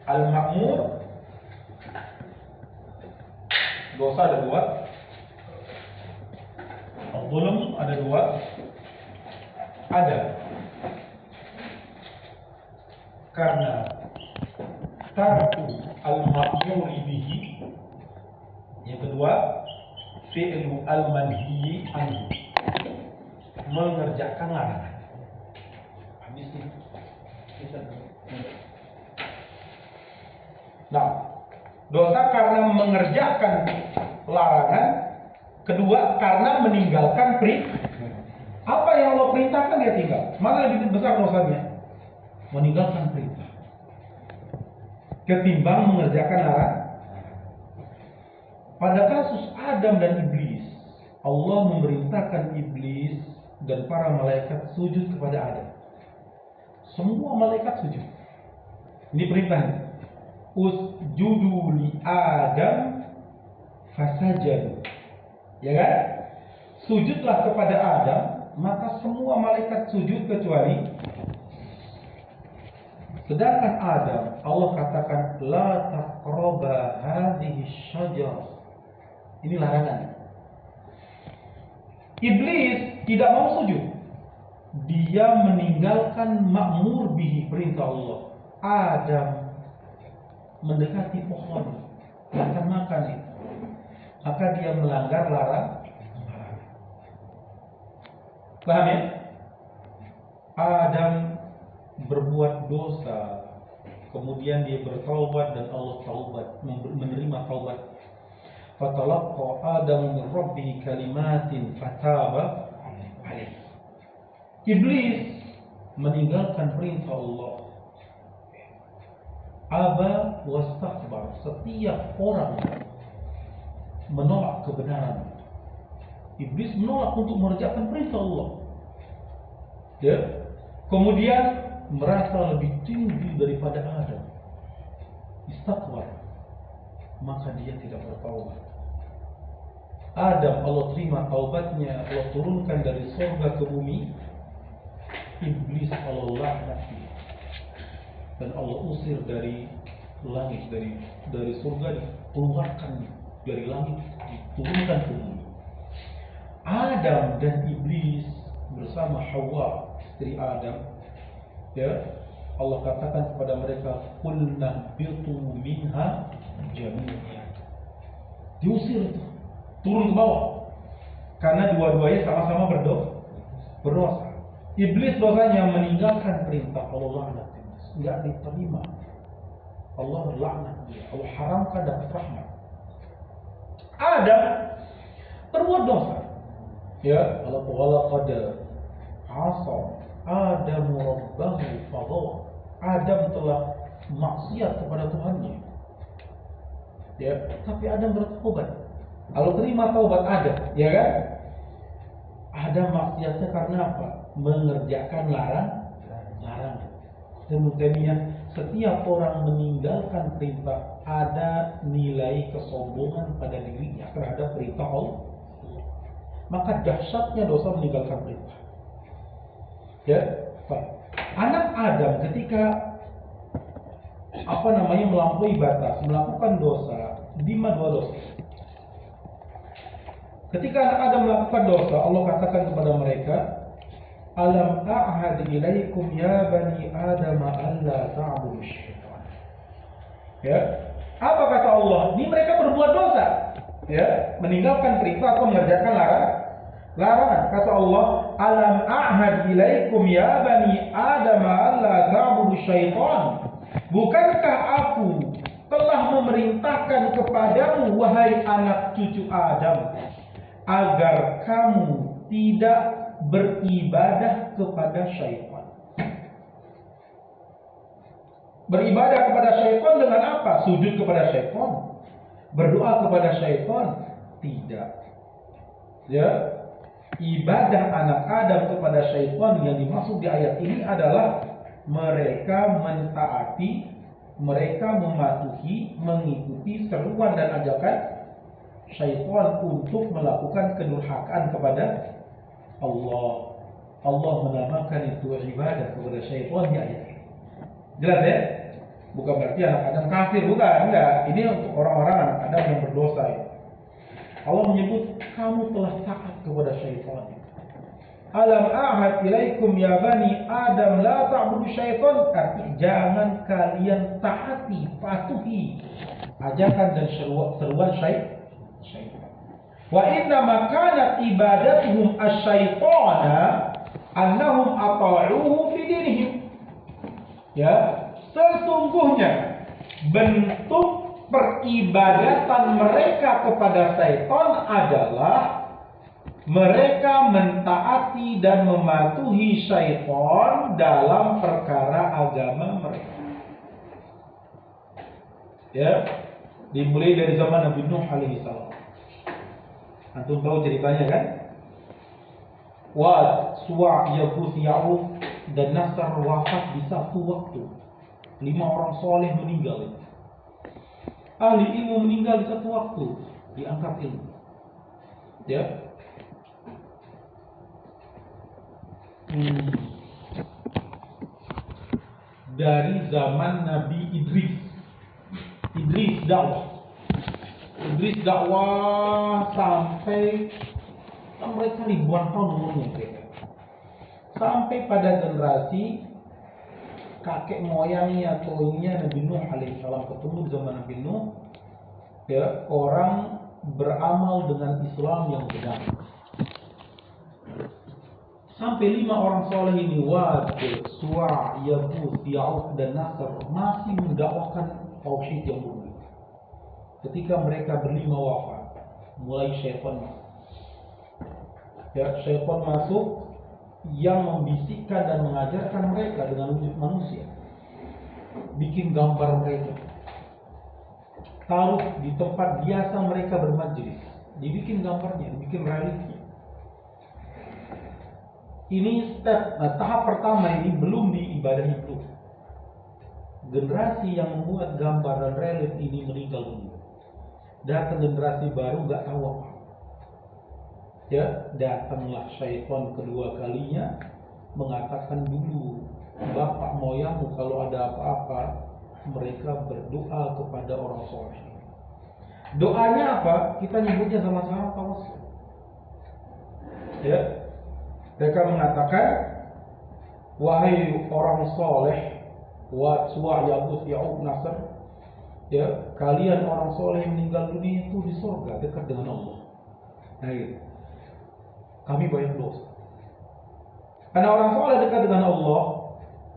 al-ma'mur, dosa ada dua, al-zulm ada dua, ada karena tarku al-ma'mur bihi, yang kedua fi'lu al-manhi anhu, mengerjakan larangan. Habis ini. Nah, dosa karena mengerjakan larangan, kedua karena meninggalkan perintah. Apa yang Allah perintahkan dia tinggal. Mana lebih besar dosanya? Meninggalkan perintah ketimbang mengerjakan larangan. Pada kasus Adam dan Iblis, Allah memerintahkan Iblis dan para malaikat sujud kepada Adam. Semua malaikat sujud. Ini perintahnya. Usjudu li Adam fasajadu. Ya kan? Sujudlah kepada Adam, maka semua malaikat sujud kecuali. Sedangkan Adam, Allah katakan la taqraba hadhihi syajarah. Ini larangan. Iblis tidak mau sujud. Dia meninggalkan ma'mur bihi, perintah Allah. Adam mendekati pohon, makan itu. Maka dia melanggar larangan. Paham ya? Adam berbuat dosa, kemudian dia bertaubat dan Allah taubat, menerima taubat. Fatalaqqa Adam min rabbih kalimatin fataba alaihi. Iblis meninggalkan perintah Allah. Aba wastakbar. Setiap orang menolak kebenaran. Iblis menolak untuk mengerjakan perintah Allah. Ya. Kemudian merasa lebih tinggi daripada Adam. Istakbar. Maka dia tidak bertaubat. Adam, Allah terima taubatnya, Allah turunkan dari surga ke bumi. Iblis Allah laknat dia. Dan Allah usir dari langit, dari surga, dikeluarkan dari langit, diturunkan ke bumi. Adam dan Iblis bersama Hawa, istri Adam, ya, Allah katakan kepada mereka, qulna bitu minha jami'an. Diusir itu, turun ke bawah. Karena dua-duanya sama-sama berdosa. Iblis dosanya meninggalkan perintah Allah, laknat, enggak diterima. Allah laknat dia, Allah haramkan dapat rahmat. Adam berbuat dosa. Ya, Allah qad asa Adamu rabbahu faghawa. Adam telah maksiat kepada Tuhannya. Ya, tapi Adam bertobat. Allah terima taubat Adam, ya kan? Adam maksiatnya karena apa? Mengerjakan larangan. Kemudian setiap orang meninggalkan perintah, ada nilai kesombongan pada dirinya terhadap perintah Allah. Maka dahsyatnya dosa meninggalkan perintah. Ya, anak Adam ketika melampaui batas, melakukan dosa, dua dosa. Ketika anak Adam melakukan dosa, Allah katakan kepada mereka, alam a'had ilaikum ya bani Adam alla ta'budu syaitan. Ya, apa kata Allah? Ini mereka berbuat dosa, ya, meninggalkan perintah atau mengerjakan larangan. Kata Allah, alam a'had ilaikum ya bani Adam alla ta'budu syaitan. Bukankah aku telah memerintahkan kepadamu, wahai anak cucu Adam, agar kamu tidak beribadah kepada syaitan. Beribadah kepada syaitan dengan apa? Sujud kepada syaitan? Berdoa kepada syaitan? Tidak. Ya, ibadah anak Adam kepada syaitan yang dimaksud di ayat ini adalah mereka mentaati, mereka mematuhi, mengikuti seruan dan ajakan syaitan untuk melakukan kedurhakaan kepada Allah. Allah menamakan itu ibadah kepada syaitan di ayat ini. Jelas ya? Bukan berarti anak Adam kafir, bukan, enggak. Ini untuk orang-orang anak Adam yang berdosa ya. Allah menyebut kamu telah taat kepada syaitan. Alam ahad ilaikum ya bani Adam la ta'budu syaitan. Arti jangan kalian taati, patuhi ajakan dan seruan syaitan. Wa inna ma kanat ibadatuhum asyaitana annahum ata'uhu fi dinihim. Ya, sesungguhnya bentuk peribadatan mereka kepada syaitan adalah mereka mentaati dan mematuhi syaitan dalam perkara agama mereka. Ya, dimulai dari zaman Nabi Nuh alaihi salam. Antum tahu ceritanya kan? Wad, Suwa, Yabus, Ya'uf dan Nasr wafat di satu waktu. 5 orang soleh meninggal. Ahli ilmu meninggal di satu waktu, diangkat ilmu. Ya. Dari zaman Nabi Idris dakwah sampai mereka ribuan tahun umurnya mereka. Sampai pada generasi kakek moyangnya atau ininya Nabi Nuh alaihissalam ketemu di zaman Nabi Nuh, ya, orang beramal dengan Islam yang benar. Sampai 5 orang soleh ini, Wad, Suwa, Yabus, Ya'uf dan Nasr masih mendakwakan tauhid yang murni. Ketika mereka berlima wafat, mulai syaitan masuk. Ya, syaitan masuk yang membisikkan dan mengajarkan mereka dengan wujud manusia. Bikin gambar mereka, taruh di tempat biasa mereka bermajlis, dibikin gambarnya, dibikin reliknya. Ini tahap pertama ini belum diibadahi dulu. Generasi yang membuat gambar dan relief ini meninggal dulu. Datang generasi baru nggak tahu apa. Ya, datanglah syaitan kedua kalinya mengatakan dulu, bapak moyangmu kalau ada apa-apa mereka berdoa kepada orang soleh. Doanya apa? Kita nyebutnya sama-sama tawassul. Ya. Mereka mengatakan, wahai orang soleh, Wad, Suwa, Yabus, Ya'uf, Nasr, ya, kalian orang soleh yang meninggal dunia itu di surga dekat dengan Allah. Nah, gitu. Kami banyak dosa. Karena orang soleh dekat dengan Allah,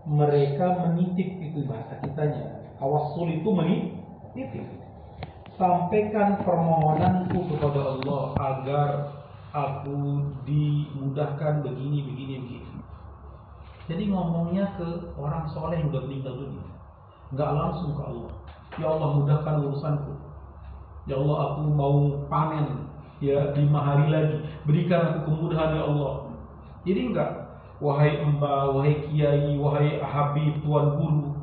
mereka menitip, itu bahasa kitanya. Tawassul itu menitip. Sampaikan permohonanku kepada Allah agar aku dimudahkan begini. Jadi ngomongnya ke orang soleh yang udah meninggal dunia, nggak langsung ke Allah. Ya Allah, mudahkan urusanku. Ya Allah, aku mau panen ya 5 hari lagi, berikan aku kemudahan ya Allah. Jadi enggak, wahai Mbah, wahai Kiai, wahai Habib, Tuan Guru,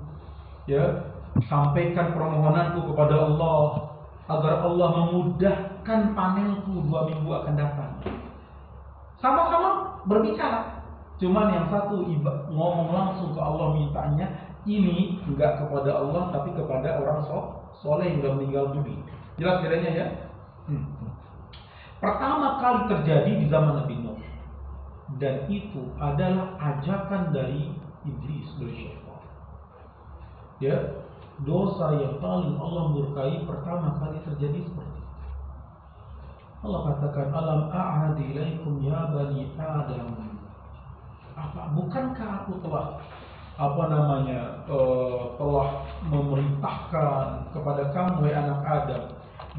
ya, sampaikan permohonanku kepada Allah agar Allah memudahkan panenku 2 minggu akan datang. Sama-sama berbicara, cuman yang satu ngomong langsung ke Allah mintanya, ini enggak kepada Allah tapi kepada orang soleh yang sudah meninggal dunia. Jelas bedanya ya? Pertama kali terjadi di zaman Nabi Nuh, dan itu adalah ajakan dari iblis, dari syaitan. Ya, dosa yang paling Allah murkai pertama kali terjadi seperti itu. Allah katakan, alam a'hadi ilaikum ya bani Adam. Bukankah aku telah telah memerintahkan kepada kamu wahai anak Adam,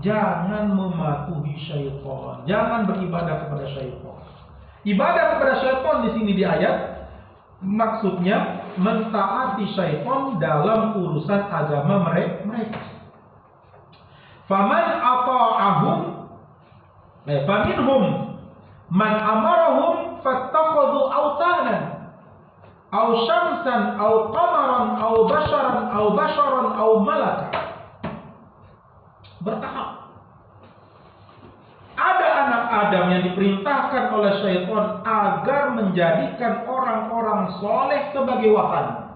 jangan mematuhi syaitan, jangan beribadah kepada syaitan. Ibadah kepada syaitan di sini di ayat maksudnya mentaati syaitan dalam urusan agama mereka. Faman ata'ahum faminhum man amarahum fattakhadhu awtanan aw syamsan aw qamaran aw basharan aw malaka. Bertahap. Ada anak Adam yang diperintahkan oleh syaitan agar menjadikan orang-orang soleh sebagai watan.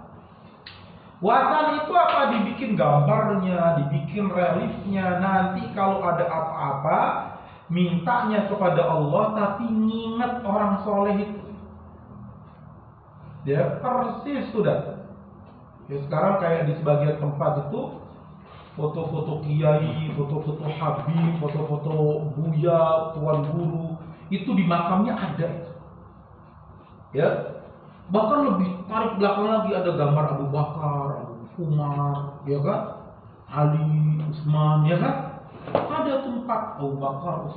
Watan itu apa? Dibikin gambarnya, dibikin reliefnya. Nanti kalau ada apa-apa, mintanya kepada Allah, tapi nginget orang soleh itu. Ya, persis sudah. Ya, sekarang kayak di sebagian tempat itu, foto-foto kiai, foto-foto habib, foto-foto buya, tuan guru, itu di makamnya ada. Ya, bahkan lebih tarik belakang lagi ada gambar Abu Bakar, Abu Umar, ya kan, Ali, Utsman, ya kan, ada tempat Abu Bakar,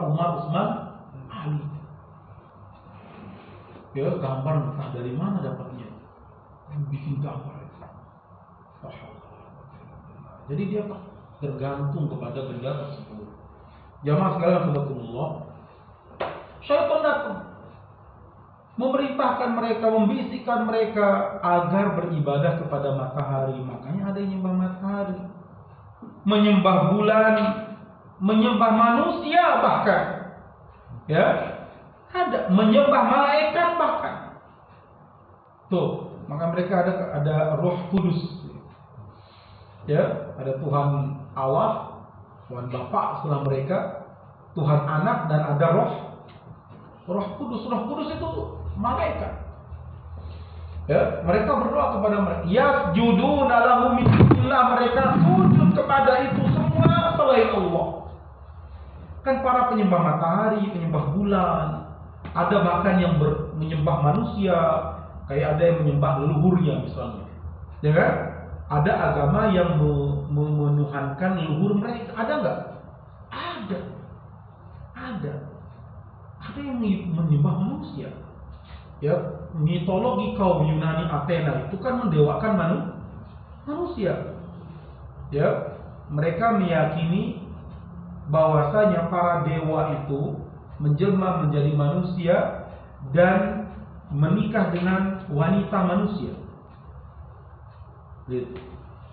Umar, Utsman, Ali. Ya, gambar entah dari mana dapatnya, bikin gambar. Jadi dia tergantung kepada benda tersebut. Jamaah sekalian subhanallah, syaitan datang memerintahkan mereka, membisikkan mereka agar beribadah kepada matahari. Makanya ada yang menyembah matahari, menyembah bulan, menyembah manusia bahkan. Ya, ada menyembah malaikat bahkan. Tuh, maka mereka ada Roh Kudus. Ya, ada Tuhan Allah, Tuhan Bapa setelah mereka, Tuhan Anak, dan ada Roh Kudus. Roh Kudus itu malaikat. Ya, mereka berdoa kepada mereka. Yasjuduna lahu min dunillah, mereka sujud kepada itu semua selain Allah. Kan para penyembah matahari, penyembah bulan, ada bahkan yang menyembah manusia, kayak ada yang menyembah leluhurnya misalnya. Ya kan? Ada agama yang menuhankan leluhur mereka. Ada enggak? Ada. Ada yang menyembah manusia. Ya, mitologi kaum Yunani Athena itu kan mendewakan manusia. Ya, mereka meyakini bahwasanya para dewa itu menjelma menjadi manusia dan menikah dengan wanita manusia.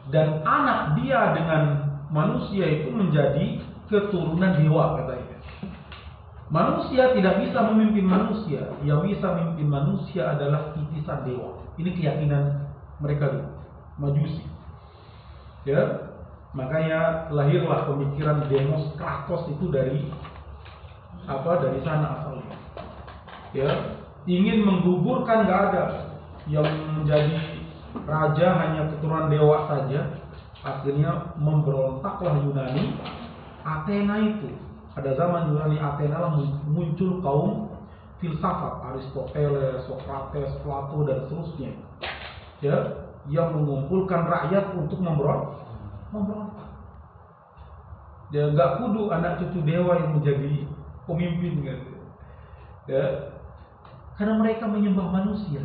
Dan anak dia dengan manusia itu menjadi keturunan dewa katanya. Manusia tidak bisa memimpin manusia, yang bisa memimpin manusia adalah titisan dewa. Ini keyakinan mereka dulu, Majusi. Ya, makanya lahirlah pemikiran Demos Kratos itu dari sana asalnya. Ya, ingin menggugurkan, nggak ada yang menjadi raja hanya keturunan dewa saja. Akhirnya memberontaklah Yunani Athena itu. Pada zaman Yunani Athena lah muncul kaum filsafat, Aristoteles, Socrates, Plato, dan seterusnya. Ya, yang mengumpulkan rakyat untuk memberontak. Ya, nggak kudu anak cucu dewa yang menjadi pemimpin kan. Ya, karena mereka menyembah manusia.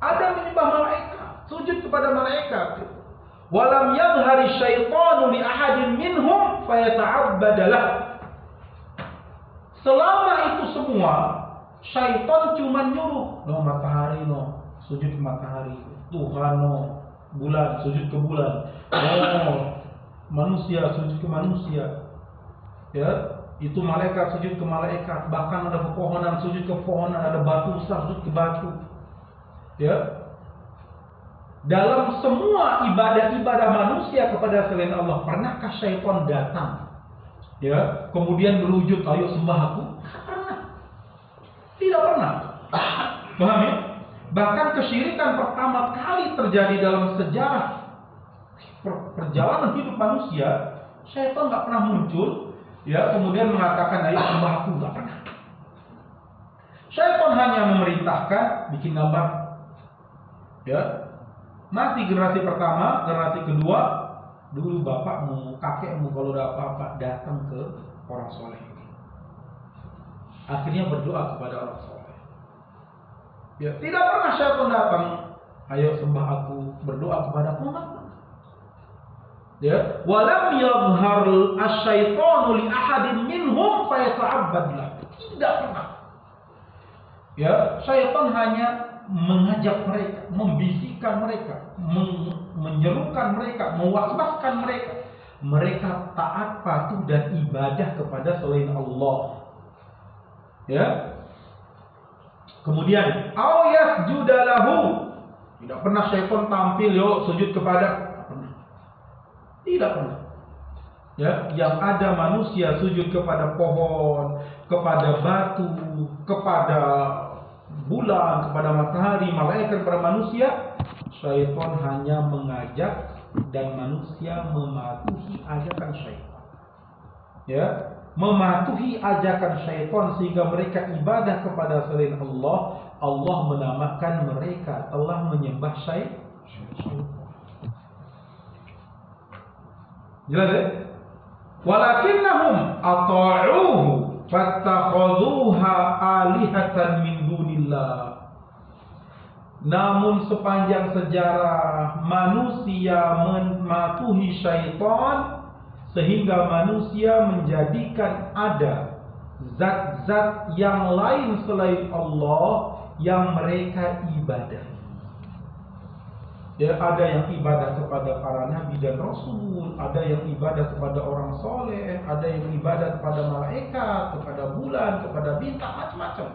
Ada menyembah malaikat, sujud kepada malaikat. Walam yadhhari syaitanu li ahadin minhum fayata'abbadalah. Selama itu semua, syaitan cuma nyuruh, no matahari no, sujud ke matahari. Tuhan no, bulan, sujud ke bulan. Oh, manusia, sujud ke manusia. Ya, itu malaikat, sujud ke malaikat. Bahkan ada pepohonan, sujud ke pepohonan. Ada batu besar, sujud ke batu. Ya, dalam semua ibadah-ibadah manusia kepada selain Allah, pernahkah syaitan datang? Ya, kemudian berwujud, ayo sembah aku? Pernah? Tidak pernah. Paham ya? Bahkan kesyirikan pertama kali terjadi dalam sejarah perjalanan hidup manusia, syaitan nggak pernah muncul. Ya, kemudian mengatakan ayo sembah aku, nggak pernah. Syaitan hanya memerintahkan bikin gambar. Ya, nanti generasi pertama, generasi kedua, dulu bapakmu, kakekmu kalau ada apa-apa datang ke orang soleh ini. Akhirnya berdoa kepada orang soleh. Ya, tidak pernah syaitan datang, ayo sembah aku, berdoa kepada aku, enggak pernah. Ya, walam yadhhar asyaitanu li ahadin minhum fayata'abbadlah. Tidak pernah. Ya, syaitan hanya mengajak mereka, membisikkan mereka, menyerukan mereka, mewaswaskan mereka. Mereka taat, patuh, dan ibadah kepada selain Allah. Ya. Kemudian, au yasjudalahu, Tidak pernah syaitan tampil sujud kepada, tidak pernah. Tidak pernah. Ya, yang ada manusia sujud kepada pohon, kepada batu, kepada bulan, kepada matahari, malaikat, kepada manusia. Syaitan hanya mengajak dan manusia mematuhi ajakan syaitan. Ya, mematuhi ajakan syaitan sehingga mereka ibadah kepada selain Allah. Allah menamakan mereka telah menyembah syaitan. Jelas ya? Walakinnahum ata'uhu fattakhadhuha alihatan min dunillah. Namun sepanjang sejarah manusia mematuhi syaitan sehingga manusia menjadikan ada zat-zat yang lain selain Allah yang mereka ibadah. Ya, ada yang ibadah kepada para nabi dan rasul, ada yang ibadah kepada orang soleh, ada yang ibadah kepada malaikat, kepada bulan, kepada bintang, macam-macam.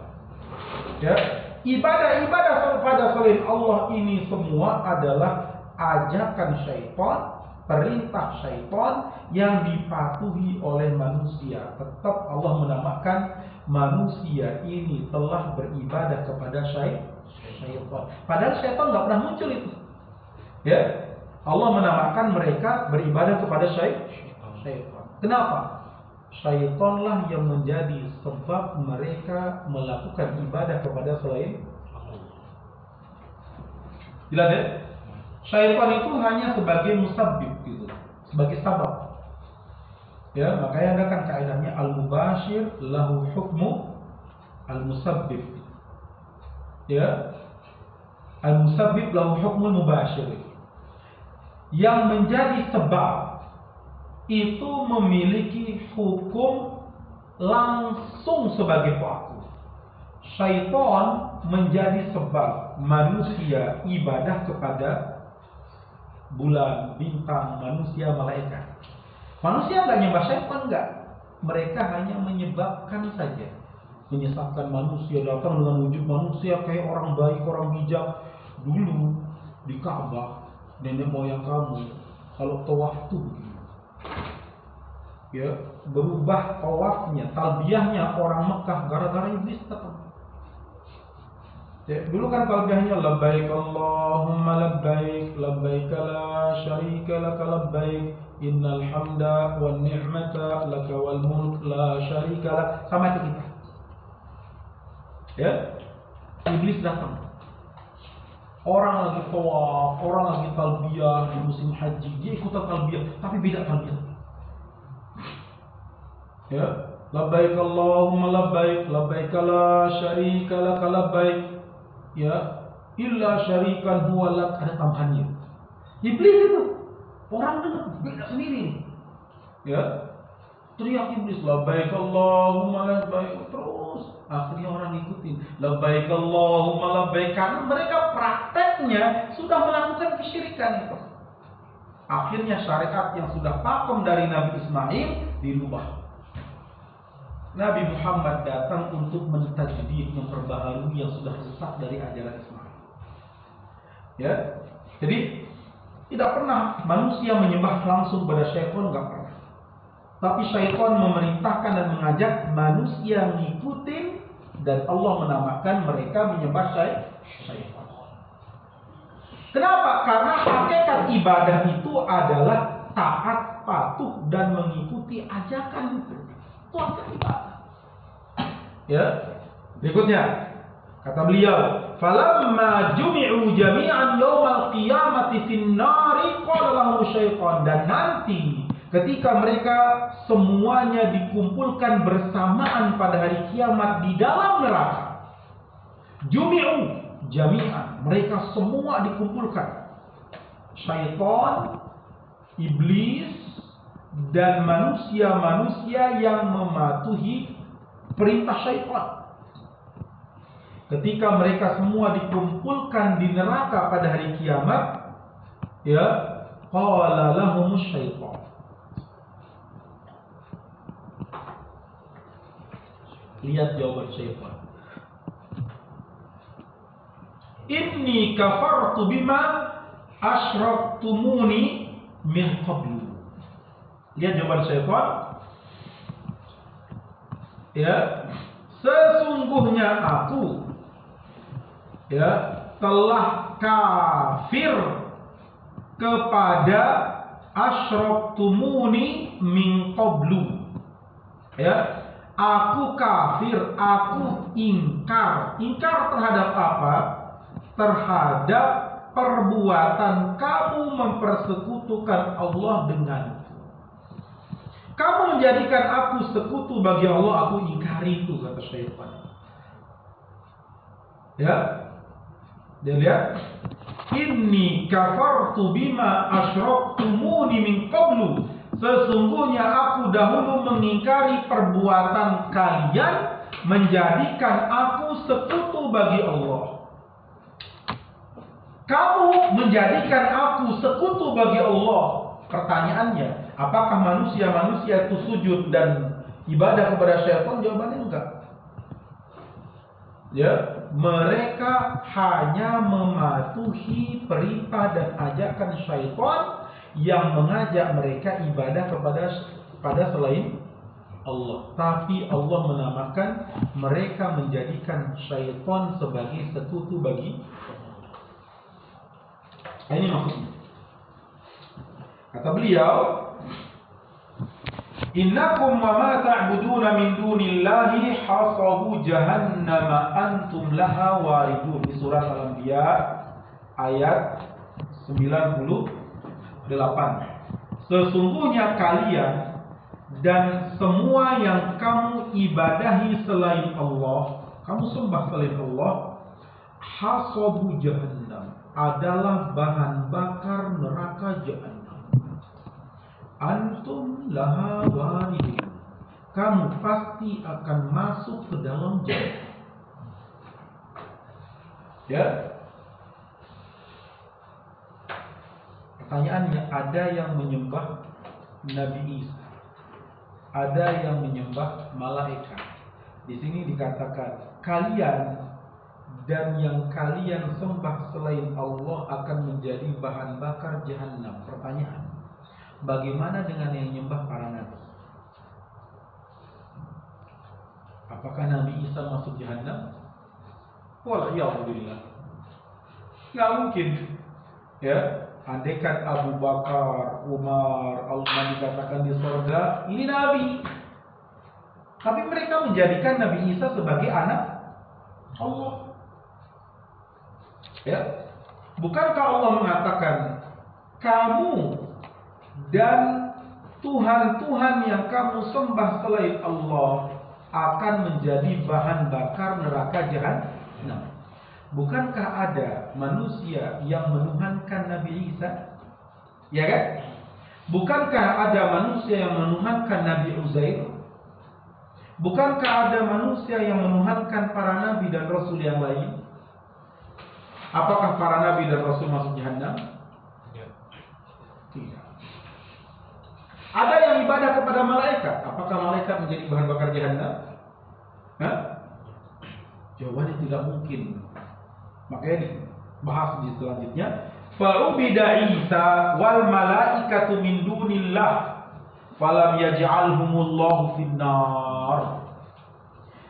Ya, ibadah-ibadah kepada selain Allah ini semua adalah ajakan syaitan, perintah syaitan yang dipatuhi oleh manusia. Tetap Allah menamakan manusia ini telah beribadah kepada syaitan. Padahal syaitan nggak pernah muncul itu. Ya, Allah menamakan mereka beribadah kepada syaitan. Kenapa? Syaitanlah yang menjadi sebab mereka melakukan ibadah kepada selain Allah. Jelas ya? Syaitan itu hanya sebagai musabbib gitu, sebagai sabab. Ya, makanya ada kan kaidahnya al-mubashir lahu hukmu al-musabbib. Ya. Al-musabbib lahu hukmul mubashir. Yang menjadi sebab itu memiliki hukum langsung sebagai pelaku. Syaitan menjadi sebab manusia ibadah kepada bulan, bintang, manusia, malaikat. Manusia nggak nyembah syaitan, enggak. Mereka hanya menyebabkan saja. Menyesatkan manusia, datang dengan wujud manusia kayak orang baik, orang bijak. Dulu di Ka'bah, nenek moyang kamu kalau tawaf tuh ya, berubah tawafnya, talbiyahnya orang Mekah gara-gara iblis datang. Ya, dulu kan talbiyahnya labbaik Allahumma labbaik, labbaik la syarika laka labbaik, innal hamda wan ni'mata laka wal mulk la syarika lak. Sama itu kita. Ya, iblis datang. Orang lagi tawaf, orang lagi talbiyah di musim haji, dia ikutan talbiyah, tapi beda talbiyah. Ya, labbaik Allahumma labbaik, labbaik la syarika lak labbaik, ya, illa syarikan huwa lak, ada tambahannya. Iblis itu, orang dengar beda sendiri. Ya, teriak iblis, labbaik Allahumma labbaik, terus akhirnya orang ikutin labbaik Allahumma labbaik, karena mereka prakteknya sudah melakukan kesyirikan itu. Akhirnya syariat yang sudah pakem dari Nabi Ismail dirubah. Nabi Muhammad datang untuk mentajdid, memperbaharui yang sudah rusak dari ajaran Ismail. Ya, jadi tidak pernah manusia menyembah langsung pada syaitan, enggak pernah. Tapi syaitan memerintahkan dan mengajak manusia ngikutin, dan Allah menamakan mereka menyembah syaitan. Kenapa? Karena hakikat ibadah itu adalah taat, patuh, dan mengikuti ajakan itu. Itu hakikat ibadah. Ya, berikutnya kata beliau, falamma jumi'u jami'an yaumal qiyamati fin nari qala lahu syaitan, dan nanti ketika mereka semuanya dikumpulkan bersamaan pada hari kiamat di dalam neraka. Jumi'u jami'an, mereka semua dikumpulkan. Syaitan, iblis, dan manusia-manusia yang mematuhi perintah syaitan. Ketika mereka semua dikumpulkan di neraka pada hari kiamat, ya, qala lahumus syaitan. Lihat jawaban syaitan. inni kafartu bima asyraktumuni min qablu. Lihat jawaban syaitan. Ya, sesungguhnya aku telah kafir kepada asyraktumuni min qablu. Ya, aku kafir, aku ingkar. Ingkar terhadap apa? Terhadap perbuatan kamu mempersekutukan Allah denganku. Kamu menjadikan aku sekutu bagi Allah, aku ingkari itu, kata syaitan. Ya, dia lihat, inni kafartu bima asyraktumuni min qablu. Sesungguhnya aku dahulu mengingkari perbuatan kalian, menjadikan aku sekutu bagi Allah. Kamu menjadikan aku sekutu bagi Allah. Pertanyaannya, apakah manusia itu sujud dan ibadah kepada syaitan? Jawabannya enggak. Ya, mereka hanya mematuhi perintah dan ajakan syaitan yang mengajak mereka ibadah kepada selain Allah. Tapi Allah menamakan mereka menjadikan syaitan sebagai sekutu bagi Allah. Ini maksudnya. Kata beliau, innakum wa ma ta'buduna min dunillahi hasabu jahannama antum laha waridun. Di surah Al-Anbiya ayat 98. Sesungguhnya kalian dan semua yang kamu ibadahi selain Allah, kamu sembah selain Allah, hasabu jahannam, adalah bahan bakar neraka jahannam. Antum laha waridun, kamu pasti akan masuk ke dalam jahannam. Ya. Pertanyaannya, ada yang menyembah Nabi Isa, ada yang menyembah malaikat. Di sini dikatakan kalian dan yang kalian sembah selain Allah akan menjadi bahan bakar jahannam. Pertanyaan, bagaimana dengan yang menyembah para nabi? Apakah Nabi Isa masuk jahannam? Wala'iyahudillah, nggak mungkin. Ya, andaikan Abu Bakar, Umar, Utsman dikatakan di surga, ini nabi. Tapi mereka menjadikan Nabi Isa sebagai anak Allah. Ya, bukankah Allah mengatakan kamu dan Tuhan-Tuhan yang kamu sembah selain Allah akan menjadi bahan bakar neraka jahannam? Bukankah ada manusia yang menuhankan Nabi Isa? Ya kan? Bukankah ada manusia yang menuhankan Nabi Uzair? Bukankah ada manusia yang menuhankan para nabi dan rasul yang lain? Apakah para nabi dan rasul masuk jahannam? Tidak. Ada yang ibadah kepada malaikat. Apakah malaikat menjadi bahan bakar jahannam? Jawabannya tidak mungkin. Makanya dibahas di selanjutnya. Fa'ubida Isa wal malaikatu min dunillah falam yaj'alhumullahu finnar.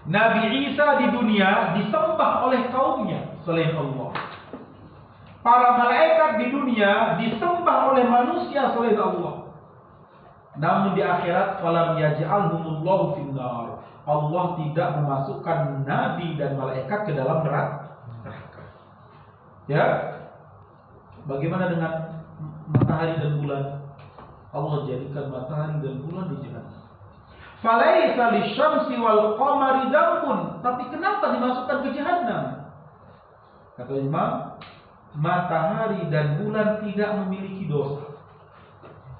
Nabi Isa di dunia disembah oleh kaumnya selain Allah. Para malaikat di dunia disembah oleh manusia selain Allah. Namun di akhirat falam yaj'alhumullahu finnar. Allah tidak memasukkan nabi dan malaikat ke dalam neraka. Ya. Bagaimana dengan matahari dan bulan? Allah jadikan matahari dan bulan di jahannam. Falaisa lisyamsi wal qamari dambun. Tapi kenapa dimasukkan ke jahannam? Kata Imam, matahari dan bulan tidak memiliki dosa.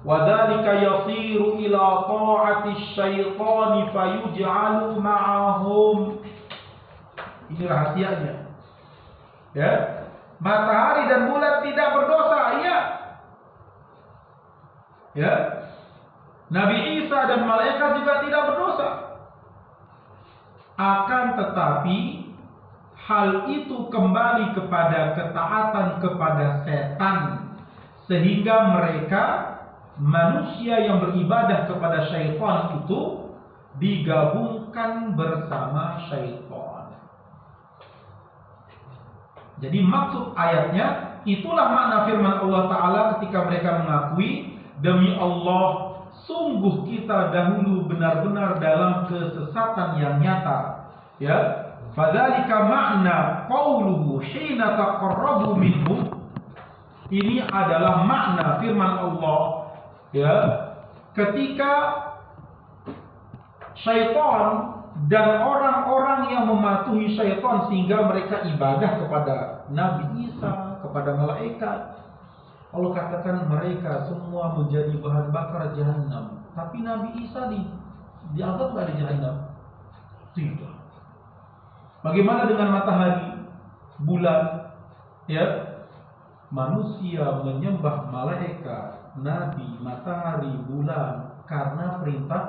Wadzalika yasiru ila ta'ati syaitani fayuj'alu ma'ahum. Ini rahasianya. Ya. Matahari dan bulan tidak berdosa, iya. Ya. Nabi Isa dan malaikat juga tidak berdosa. Akan tetapi hal itu kembali kepada ketaatan kepada setan, sehingga mereka manusia yang beribadah kepada syaitan itu digabungkan bersama syaitan. Jadi maksud ayatnya, itulah makna firman Allah Ta'ala ketika mereka mengakui, demi Allah, sungguh kita dahulu benar-benar dalam kesesatan yang nyata. Ya, fadzalika makna qauluhu hina taqarrabu minhu. Ini adalah makna firman Allah, ya, ketika syaitan dan orang-orang yang mematuhi syaitan sehingga mereka ibadah kepada Nabi Isa, kepada malaikat. Allah katakan mereka semua menjadi bahan bakar jahanam. Tapi Nabi Isa diazab nggak di jahanam? Tidak. Bagaimana dengan matahari, bulan? Ya, manusia menyembah malaikat, nabi, matahari, bulan karena perintah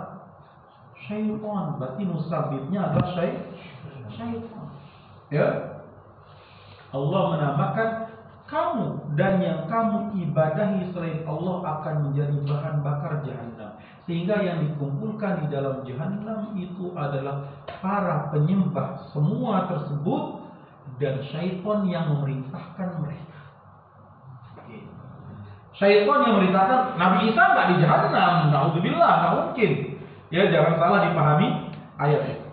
syaitan. Berarti musabibnya adalah syaitan. Ya, Allah menamakan kamu dan yang kamu ibadahi selain Allah akan menjadi bahan bakar jahanam. Sehingga yang dikumpulkan di dalam jahanam itu adalah para penyembah semua tersebut dan syaitan yang memerintahkan mereka. Syaitan yang memerintahkan. Nabi Isa nggak di jahanam, naudzubillah, nggak mungkin. Ya, jangan salah dipahami ayatnya.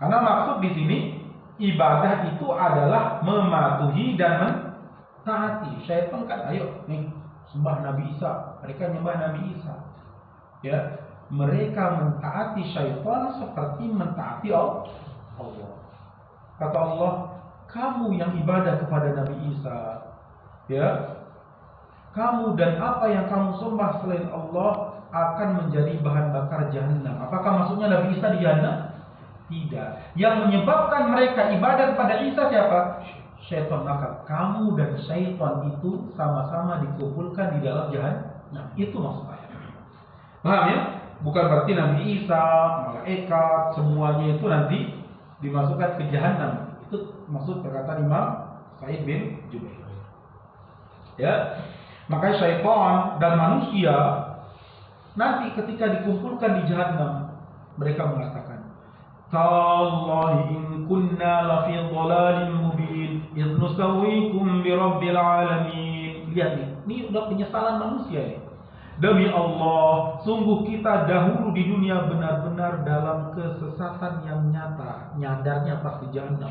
Karena maksud di sini ibadah itu adalah mematuhi dan mentaati. Syaitan kan, ayo nih sembah Nabi Isa, mereka nyembah Nabi Isa. Ya, mereka mentaati syaitan seperti mentaati Allah. Kata Allah, kamu yang ibadah kepada Nabi Isa, ya, kamu dan apa yang kamu sembah selain Allah akan menjadi bahan bakar jahanam. Apakah maksudnya Nabi Isa di jahanam? Tidak. Yang menyebabkan mereka ibadah kepada Isa siapa? Syaitan. Maka kamu dan syaitan itu sama-sama dikumpulkan di dalam jahanam. Itu maksudnya. Paham ya? Bukan berarti Nabi Isa, malaikat, semuanya itu nanti dimasukkan ke jahanam. Itu maksud perkataan Imam Sa'id bin Jubair. Ya, maka syaitan dan manusia nanti ketika dikumpulkan di jahanam, mereka mengatakan, tallahi in kunna lafi dhalalin mubin idh nusawwikum bi rabbil alamin. Lihat nih, ini udah penyesalan manusia nih. Demi Allah, sungguh kita dahulu di dunia benar-benar dalam kesesatan yang nyata. Nyadarnya pas di jahanam.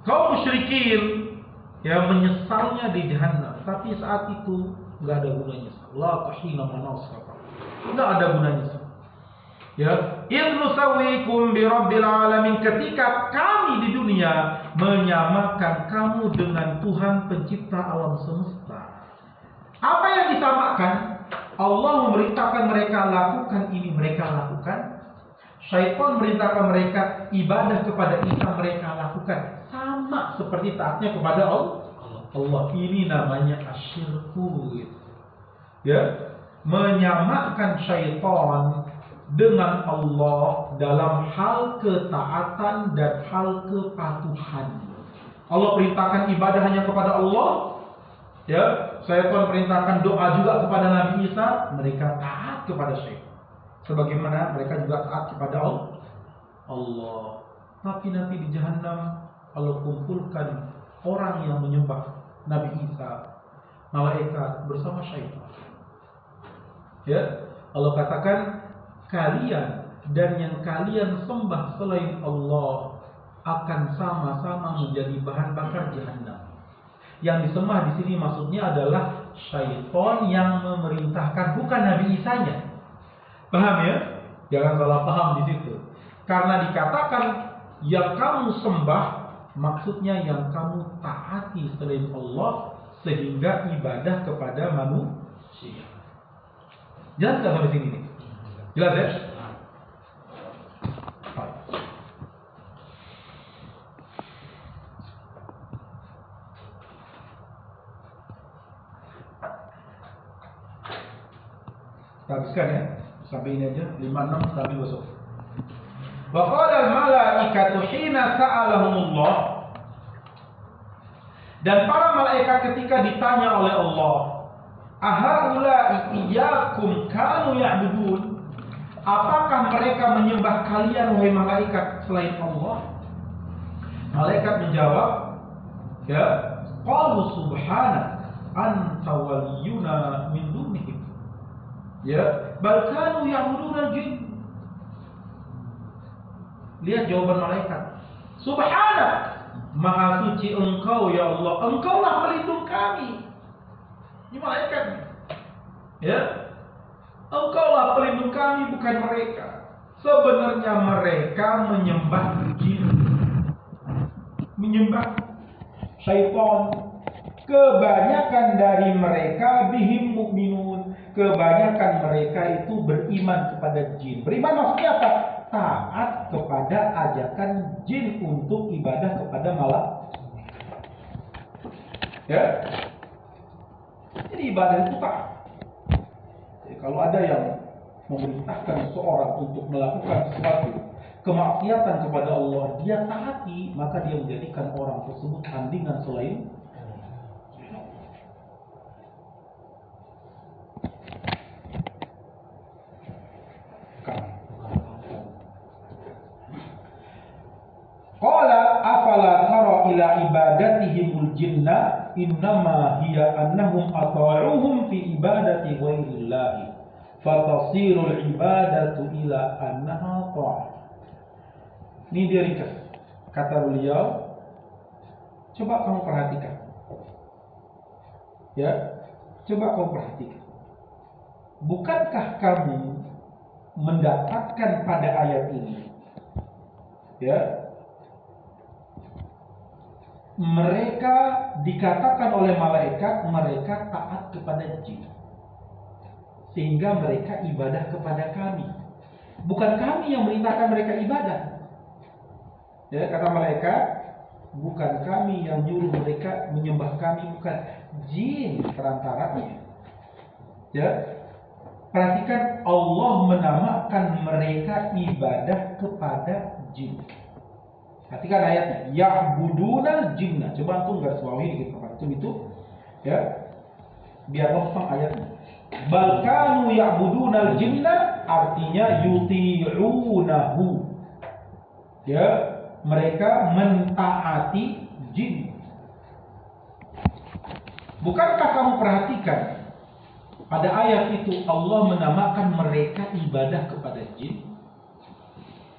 Kaum musyrikin ya menyesalnya di jahanam, tapi saat itu nggak ada gunanya. La tahina manasaka. Nggak ada gunanya. Ya, in nusawwikum bi rabbil alamin, ketika kami di dunia menyamakan kamu dengan Tuhan pencipta alam semesta. Apa yang disamakan? Allah memerintahkan mereka lakukan ini, mereka lakukan. Syaitan merintahkan mereka ibadah kepada Isa, mereka lakukan. Sama seperti taatnya kepada Allah. Ini namanya asyirku. Ya, menyamakan syaitan dengan Allah dalam hal ketaatan dan hal kepatuhan. Allah perintahkan ibadah hanya kepada Allah. Ya, syaitan perintahkan doa juga kepada Nabi Isa, mereka taat kepada syaitan. Sebagaimana mereka juga taat kepada Allah. Tapi nanti di jahanam Allah kumpulkan orang yang menyembah Nabi Isa, malaikat bersama syaitan. Ya, Allah katakan kalian dan yang kalian sembah selain Allah akan sama-sama menjadi bahan bakar jahanam. Yang disembah di sini maksudnya adalah syaitan yang memerintahkan, bukan Nabi Isa-nya. Paham ya? Jangan salah paham di situ. Karena dikatakan yang kamu sembah, maksudnya yang kamu taati selain Allah sehingga ibadah kepada manusia. Jelas nggak sampai sini? Jelas ya? Kita habiskan ya. Sampai ini aja. 5-6 sampai besok. Wa qala al-malaikatu hina sa'alahumullah, dan para malaikat ketika ditanya oleh Allah, ahaula'i iyyakum kanu ya'budun, apakah mereka menyembah kalian wahai malaikat selain Allah? Malaikat menjawab, ya, qalu subhana anta waliyuna min dunihim, ya, bal kanu ya'buduna jin. Lihat jawaban malaikat. Subhana, maha suci engkau ya Allah, engkaulah pelindung kami. Ini malaikat, ya, engkaulah pelindung kami, bukan mereka. Sebenarnya mereka menyembah jin, menyembah syaitan. Kebanyakan dari mereka bihim mukminun, kebanyakan mereka itu beriman kepada jin. Beriman maksudnya apa? Taat kepada ajakan jin untuk ibadah kepada malaikat. Ya, jadi ibadah itu taat. Jadi kalau ada yang memerintahkan seorang untuk melakukan sesuatu kemaksiatan kepada Allah, dia taati, maka dia menjadikan orang tersebut tandingan selain. Qala afala tara ila ibadatihimul jinna innama hiya annahum ata'uhum fi ibadati ghairillahi fatasirul ibadatu ila annaha ta'ah. Ini dia ringkas. Kata beliau, coba kamu perhatikan. Ya, coba kamu perhatikan. Bukankah kamu mendapatkan pada ayat ini, ya, mereka dikatakan oleh malaikat mereka taat kepada jin, sehingga mereka ibadah kepada kami. Bukan kami yang merintahkan mereka ibadah. Ya, kata malaikat, bukan kami yang nyuruh mereka menyembah kami, bukan, jin perantaranya. Ya, perhatikan, Allah menamakan mereka ibadah kepada jin. Perhatikan ayatnya, ya'budunal jinna. Coba antum garis bawahi dikit antum itu, ya, biar lempeng ayatnya. Bal kanu ya'budunal jinna, artinya yuti'unahu. Ya, mereka mentaati jin. Bukankah kamu perhatikan pada ayat itu Allah menamakan mereka ibadah kepada jin?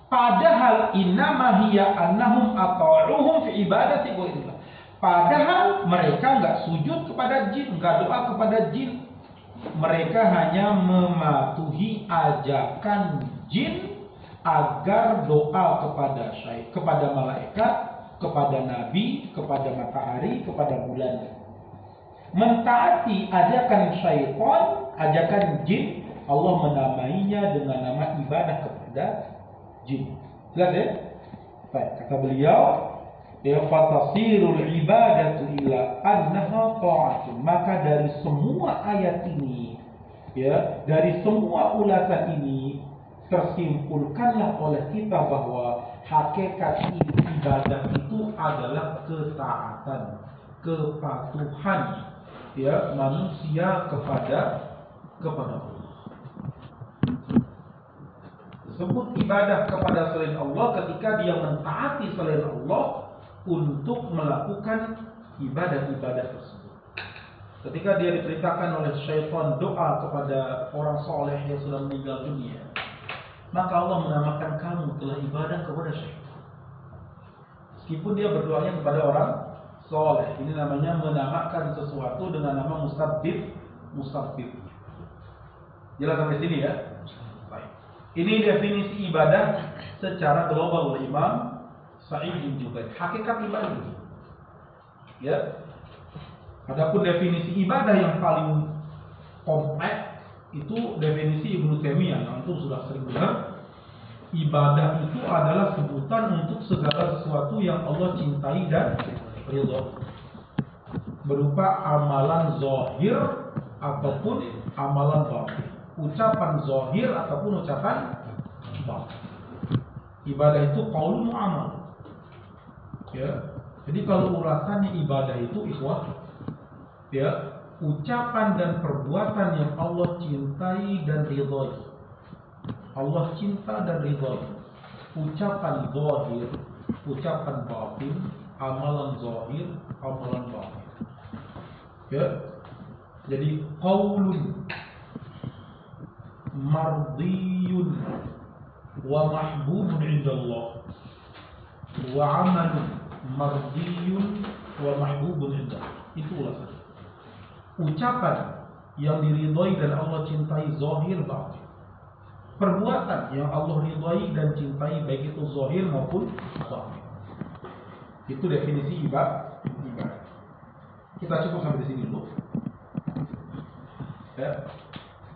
Padahal innama hiya annahum ata'uhum fi ibadati ghairillah. Padahal mereka enggak sujud kepada jin, enggak doa kepada jin. Mereka hanya mematuhi ajakan jin agar doa kepada malaikat, kepada nabi, kepada matahari, kepada bulan. Mentaati ajakan syaitan, ajakan jin, Allah menamainya dengan nama ibadah kepada jin. Jelas ya? Baik, kata beliau, ya fatasirul ibadatu ila annaha ta'atun. Maka dari semua ayat ini, ya, dari semua ulasan ini tersimpulkanlah oleh kita bahwa hakikat ibadah itu adalah ketaatan, kepatuhan, ya, manusia kepada Allah. Sebut ibadah kepada selain Allah ketika dia mentaati selain Allah untuk melakukan ibadah-ibadah tersebut. Ketika dia diperintahkan oleh syaitan doa kepada orang soleh yang sudah meninggal dunia, maka Allah menamakan kamu telah ibadah kepada syaitan. Meskipun dia berdoanya kepada orang soleh, ini namanya menamakan sesuatu dengan nama musabbib. Jelas sampai sini ya? Ini definisi ibadah secara global oleh Imam Sa'id bin Jubair. Hakikat ibadah ini, ya. Adapun definisi ibadah yang paling kompleks itu definisi Ibnu Taimiyah yang antum sudah sering dengar. Ibadah itu adalah sebutan untuk segala sesuatu yang Allah cintai dan ridha, berupa amalan zahir ataupun amalan batin. Ucapan zahir ataupun ucapan batin. Ibadah itu qaulun wa amal. Ya. Jadi kalau ulasannya ibadah itu ikhwah, ya, ucapan dan perbuatan yang Allah cintai dan ridhai. Allah cinta dan ridhai. Ucapan zahir, ucapan batin, amalan zahir, amalan batin. Ya. Jadi qaulun mardiyun wa mahbubun indallah wa amalun mardiyun wa mahbubun indallah. Itu ulasan. Ucapan yang diridhai dan Allah cintai zahir batin. Perbuatan yang Allah ridhai dan cintai baik itu zahir maupun batin. Itu definisi ibadah. Kita cukup sampai di sini dulu. Ya.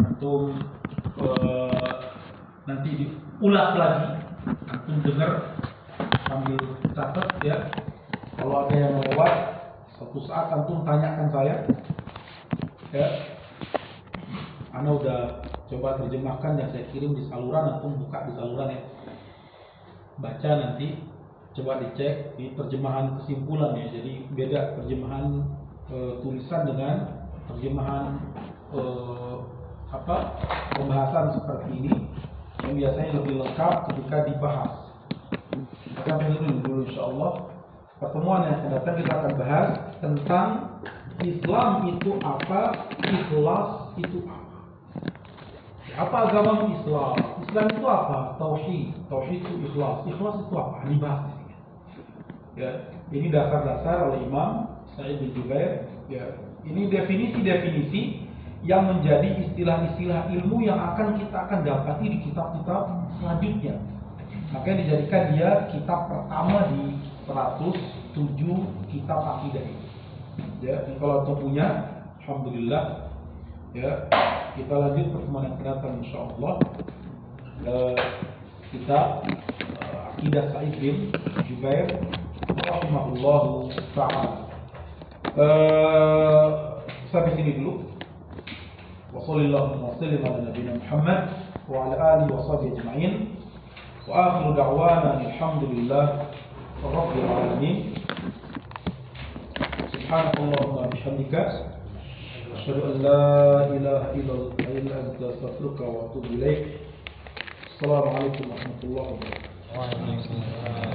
Antum nanti diulas lagi, antum dengar sambil catat ya. Kalau ada yang lewat, suatu saat antum tanyakan saya. Ya, Ana udah coba terjemahkan yang saya kirim di saluran, antum buka di saluran ya. Baca nanti, coba dicek di terjemahan kesimpulan ya. Jadi beda terjemahan tulisan dengan terjemahan pembahasan seperti ini yang biasanya lebih lengkap ketika dibahas. Sampai dulu insyaallah. Pertemuan yang akan datang kita akan bahas tentang Islam itu apa, ikhlas itu apa. Apa agama Islam? Islam itu apa? Tauhid. Tauhid itu ikhlas. Ikhlas itu apa? Dibahas di sini. Ya, ini dasar-dasar oleh Imam Sa'id bin Jubair. Ya, ini definisi-definisi yang menjadi istilah-istilah ilmu yang kita akan dapati di kitab-kitab selanjutnya. Makanya dijadikan dia kitab pertama di 107 kitab akidah ini. Ya, kalau antum punya, alhamdulillah. Ya, kita lanjut pertemuan yang akan datang insyaallah. Kitab Akidah Sa'id bin Jubair rahimahullahu ta'ala. Sampai sini dulu. Wa sallallahu wa sallam ala nabiyina Muhammad wa ala alihi wa sahbihi ajma'in. Wa akhiru da'wana alhamdulillah rabbil alamin. Subhanallahumma bihamdika asyhadu an la ilaha illa anta astaghfiruka wa atubu ilaik. Assalamualaikum warahmatullahi wabarakatuh. Waalaikumsalam.